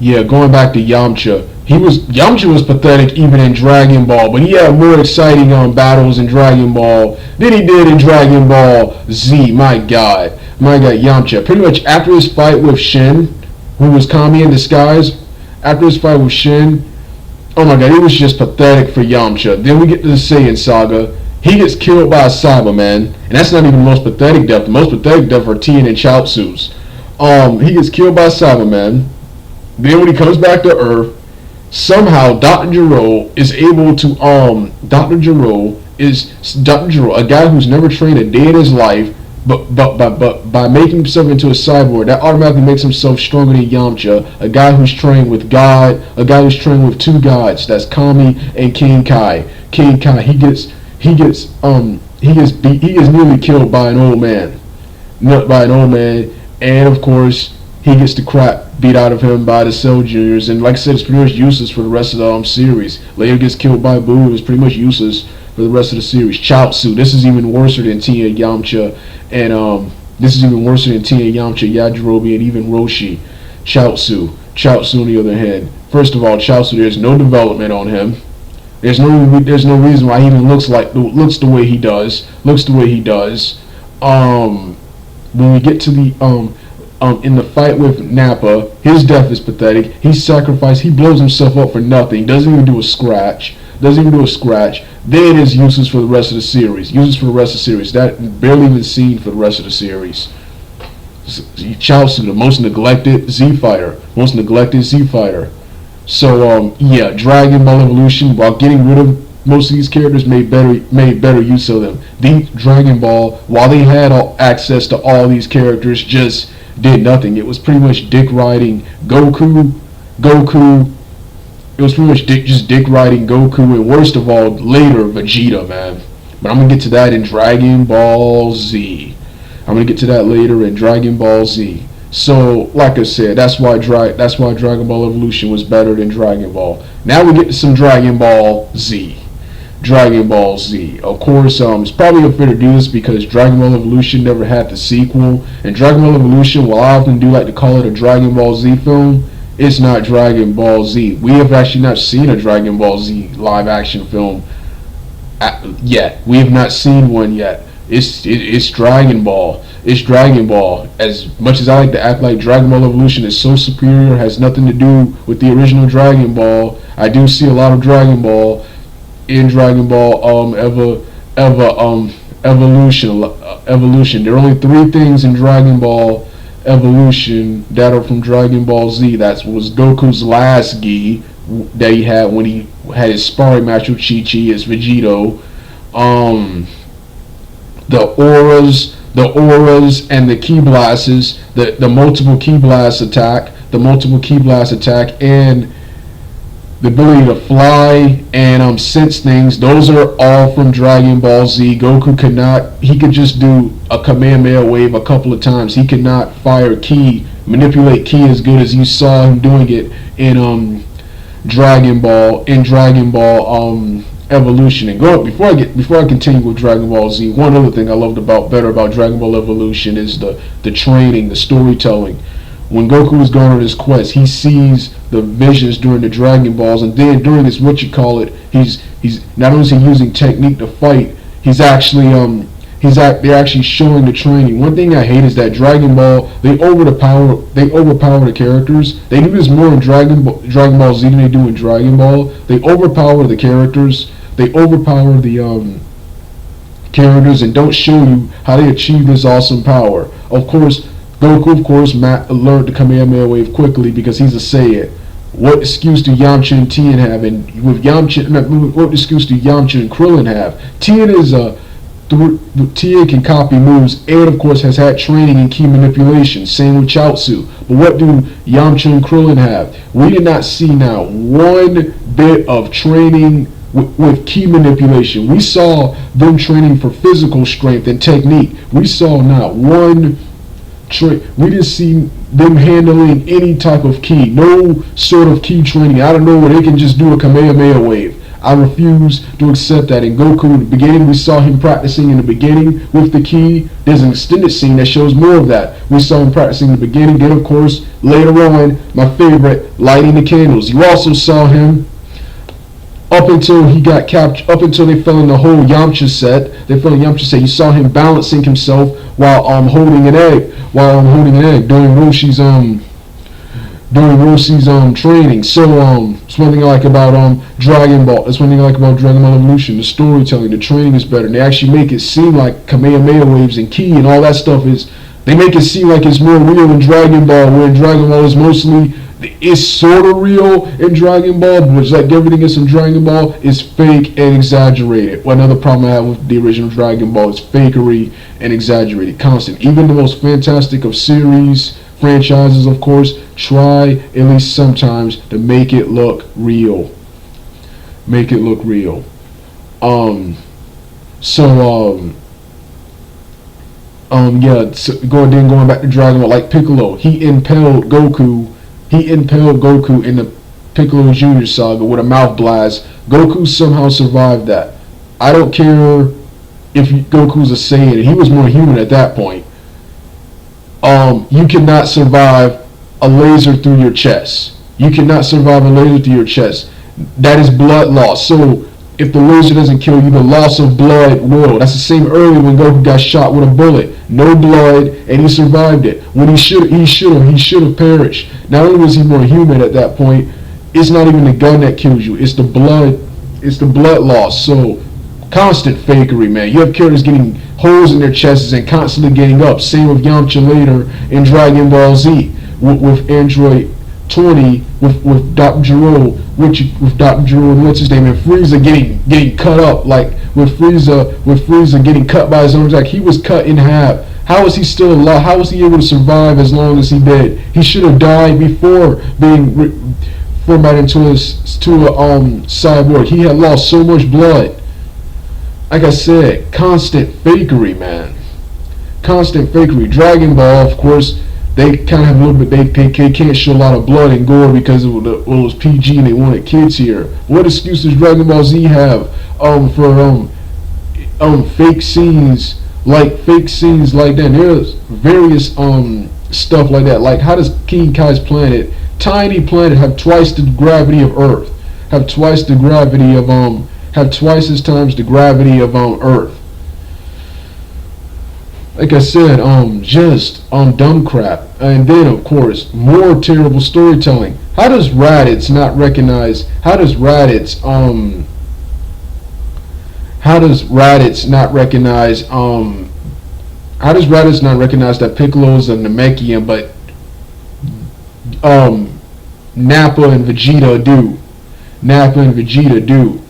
Yeah, going back to Yamcha was pathetic even in Dragon Ball, but he had more exciting battles in Dragon Ball than he did in Dragon Ball Z. My God, Yamcha. Pretty much after his fight with Shin, who was Kami in disguise, after his fight with Shin, oh my God, it was just pathetic for Yamcha. Then we get to the Saiyan saga. He gets killed by a Cyberman, and that's not even the most pathetic death. The most pathetic death are Tien and Chaozu's. He gets killed by a Cyberman. Then when he comes back to Earth, somehow Dr. Gero is able to Dr. Gero, a guy who's never trained a day in his life, but by making himself into a cyborg, that automatically makes himself stronger than Yamcha, a guy who's trained with God, a guy who's trained with two gods, that's Kami and King Kai. King Kai, he gets nearly killed by an old man. And of course he gets the crap beat out of him by the Cell Juniors, and like I said, it's pretty much useless for the rest of the series. Later gets killed by Boo. It's pretty much useless for the rest of the series. Chaozu, this is even worse than Tien, Yamcha, and Yajirobe, and even Roshi. Chaozu on the other hand, first of all, Chaozu, there's no development on him. There's no reason why he even looks the way he does. When we get to the in the fight with Nappa, his death is pathetic. He's sacrificed. He blows himself up for nothing. Doesn't even do a scratch. Then it is useless for the rest of the series. That barely even seen for the rest of the series. Chaozu, the most neglected Z fighter. So yeah, Dragon Ball Evolution, while getting rid of most of these characters, made better use of them. The Dragon Ball, while they had access to all these characters, just did nothing. It was pretty much dick riding Goku. It was pretty much dick riding Goku, and worst of all, later Vegeta, man. But I'm gonna get to that in Dragon Ball Z. So, like I said, that's why Dragon Ball Evolution was better than Dragon Ball. Now we get to some Dragon Ball Z. Of course, it's probably unfair to do this because Dragon Ball Evolution never had the sequel. And Dragon Ball Evolution, while I often do like to call it a Dragon Ball Z film, it's not Dragon Ball Z. We have actually not seen a Dragon Ball Z live action film yet. We have not seen one yet. It's Dragon Ball. As much as I like to act like Dragon Ball Evolution is so superior, has nothing to do with the original Dragon Ball, I do see a lot of Dragon Ball in Dragon Ball Evolution. There are only 3 things in Dragon Ball Evolution that are from Dragon Ball Z. That was Goku's last gi that he had when he had his sparring match with Chi-Chi as Vegito. The auras and the ki blasts, the multiple ki blast attack, and the ability to fly and sense things. Those are all from Dragon Ball Z. Goku he could just do a Kamehameha wave a couple of times. He could not manipulate ki as good as you saw him doing it in Dragon Ball Evolution. And before I continue with Dragon Ball Z, one other thing I loved better about Dragon Ball Evolution is the training, the storytelling. When Goku was going on his quest, he sees the visions during the Dragon Balls, and then during this he's not only is he using technique to fight, they're actually showing the training. One thing I hate is that Dragon Ball, they overpower the characters. They do this more in Dragon Ball Z than they do in Dragon Ball. They overpower the characters. They overpower the characters and don't show you how they achieve this awesome power. Goku, learned the Kamehameha wave quickly because he's a Saiyan. What excuse do Yamcha and Tien have? And what excuse do Yamcha and Krillin have? Tien can copy moves and of course has had training in ki manipulation. Same with Chaozu. But what do Yamcha and Krillin have? We did not see now one bit of training with ki manipulation. We saw them training for physical strength and technique. We saw not one we didn't see them handling any type of ki. No sort of ki training. I don't know where they can just do a Kamehameha wave. I refuse to accept that. In Goku, in the beginning, we saw him practicing in the beginning with the ki. There's an extended scene that shows more of that. We saw him practicing in the beginning. Then, of course, later on, my favorite, lighting the candles. You also saw him up until he got captured, up until they fell in the whole Yamcha set. They fell in Yamcha set. You saw him balancing himself while holding an egg. During Roshi's training. So it's one thing I like about Dragon Ball. That's one thing I like about Dragon Ball Evolution. The storytelling, the training is better. And they actually make it seem like Kamehameha waves and ki and all that stuff is. They make it seem like it's more real in Dragon Ball, where in Dragon Ball is mostly. It's sort of real in Dragon Ball, but it's like everything else in Dragon Ball is fake and exaggerated. Well, another problem I have with the original Dragon Ball is fakery and exaggerated, constant. Even the most fantastic of series, franchises, of course, try at least sometimes to make it look real. Make it look real. Yeah. So going back to Dragon Ball, like Piccolo, he impaled Goku in the Piccolo Jr. saga with a mouth blast. Goku somehow survived that. I don't care if Goku's a Saiyan. He was more human at that point. You cannot survive a laser through your chest. You cannot survive a laser through your chest. That is blood loss. So if the laser doesn't kill you, the loss of blood will. That's the same earlier when Goku got shot with a bullet. No blood, and he survived it. When he should have perished. Not only was he more human at that point, it's not even the gun that kills you. It's the blood loss. So constant fakery, man. You have characters getting holes in their chests and constantly getting up. Same with Yamcha later in Dragon Ball Z with Android 20 with Dr. Gero, with Dr. Gero and what's his name, and Frieza getting cut up, like with Frieza getting cut by his own, like he was cut in half. How is he still alive? How was he able to survive as long as he did? He should have died before being formatted into a cyborg. He had lost so much blood. Like I said, constant fakery, man. Constant fakery. Dragon Ball, of course, they kind of have a little bit. They can't show a lot of blood and gore because it was PG and they wanted kids here. What excuse does Dragon Ball Z have for fake scenes like that? There's various stuff like that. Like, how does King Kai's planet, tiny planet, have twice the gravity of Earth? Have twice as times the gravity of Earth. Like I said, just dumb crap. And then, of course, more terrible storytelling. How does Raditz not recognize that Piccolo's a Namekian, but Nappa and Vegeta do?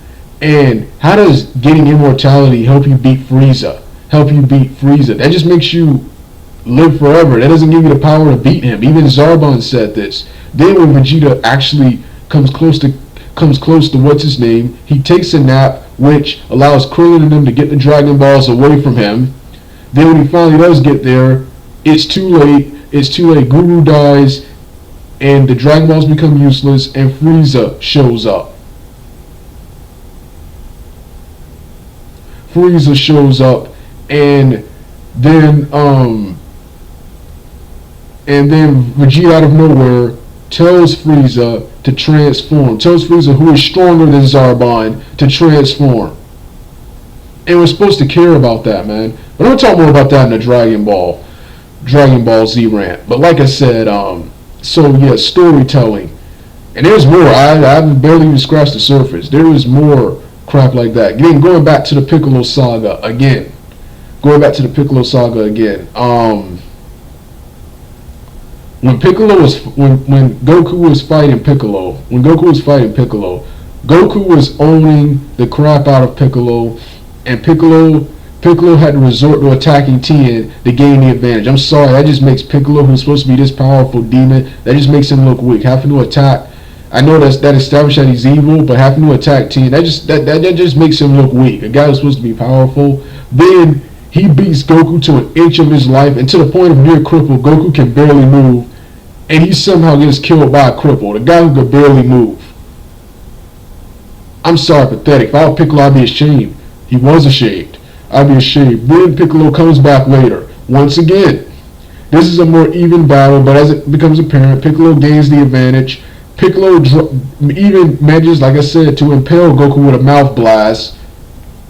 And how does getting immortality help you beat Frieza? That just makes you live forever. That doesn't give you the power to beat him. Even Zarbon said this. Then when Vegeta actually comes close to what's his name, he takes a nap, which allows Krillin and them to get the Dragon Balls away from him. Then when he finally does get there, it's too late. Guru dies, and the Dragon Balls become useless, and Frieza shows up. And then Vegeta out of nowhere tells Frieza to transform. Tells Frieza, who is stronger than Zarbon, to transform. And we're supposed to care about that, man. But I'm gonna talk more about that in the Dragon Ball Z rant. But like I said, so yeah, storytelling. And there's more. I haven't barely even scratched the surface. There is more crap like that. Again, going back to the Piccolo saga again. When Goku was fighting Piccolo, Goku was owning the crap out of Piccolo, and Piccolo had to resort to attacking Tien to gain the advantage. I'm sorry, that just makes Piccolo, who's supposed to be this powerful demon, that just makes him look weak. Having to attack, I know that established that he's evil, but having to attack Tien, that just makes him look weak. A guy who's supposed to be powerful, then he beats Goku to an inch of his life, and to the point of near cripple. Goku can barely move, and he somehow gets killed by a cripple, the guy who could barely move. I'm sorry, pathetic. If I were Piccolo, I'd be ashamed. He was ashamed. I'd be ashamed. Then Piccolo comes back later. Once again, this is a more even battle, but as it becomes apparent, Piccolo gains the advantage. Piccolo even manages, like I said, to impale Goku with a mouth blast.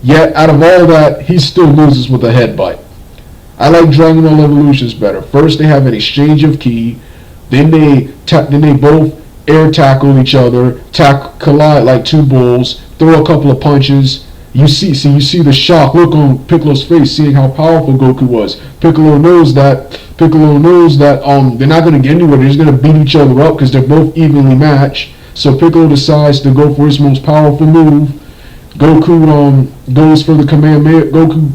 Yet, out of all that, he still loses with a headbutt. I like Dragon Ball Evolutions better. First, they have an exchange of ki. Then they both air tackle each other, collide like two bulls, throw a couple of punches. You see the shock look on Piccolo's face, seeing how powerful Goku was. Piccolo knows that they're not going to get anywhere. They're just going to beat each other up because they're both evenly matched. So Piccolo decides to go for his most powerful move. Goku goes for the Kamehameha. Goku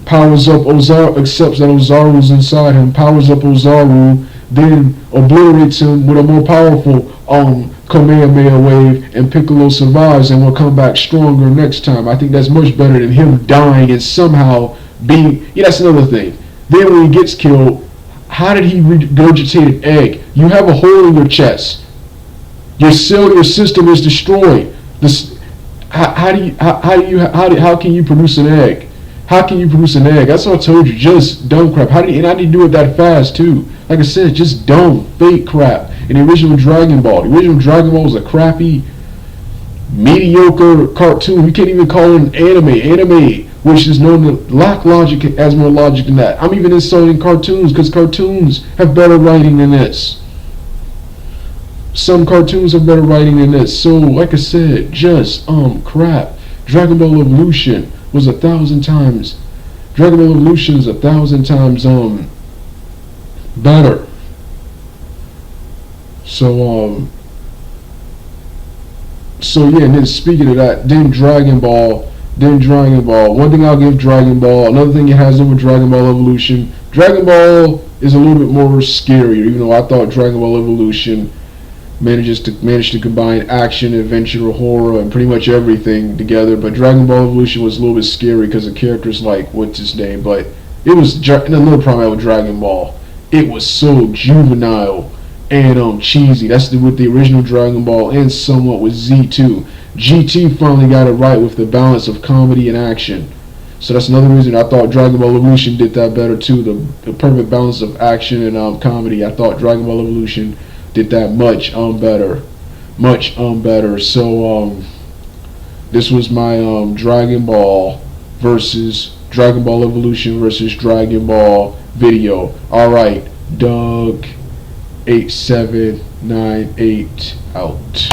powers up Ozaru, accepts that Ozaru's inside him, powers up Ozaru, then obliterates him with a more powerful Kamehameha wave, and Piccolo survives and will come back stronger next time. I think that's much better than him dying and somehow being... Yeah, that's another thing. Then when he gets killed, how did he regurgitate an egg? You have a hole in your chest. Your cellular system is destroyed. How can you produce an egg? How can you produce an egg? That's what I told you. Just dumb crap. How did you do it that fast too? Like I said, just dumb, fake crap. In the original Dragon Ball, was a crappy, mediocre cartoon. You can't even call it an anime. Anime, which is known to lack logic, has more logic than that. I'm even insulting cartoons because cartoons have better writing than this. Some cartoons have better writing than this. So, like I said, just crap. Dragon Ball Evolution was 1,000 times. Dragon Ball Evolution is 1,000 times better. So yeah, and then speaking of that, then Dragon Ball. One thing I'll give Dragon Ball, another thing it has over Dragon Ball Evolution. Dragon Ball is a little bit more scarier, even though I thought Dragon Ball Evolution managed to combine action, adventure, horror, and pretty much everything together. But Dragon Ball Evolution was a little bit scary because of characters like what's his name. But it was another problem with Dragon Ball. It was so juvenile and cheesy. That's with the original Dragon Ball and somewhat with Z2. GT finally got it right with the balance of comedy and action. So that's another reason I thought Dragon Ball Evolution did that better too. The perfect balance of action and comedy. I thought Dragon Ball Evolution did that much better. So this was my Dragon Ball Evolution versus Dragon Ball video. Alright, Doug 8798 out.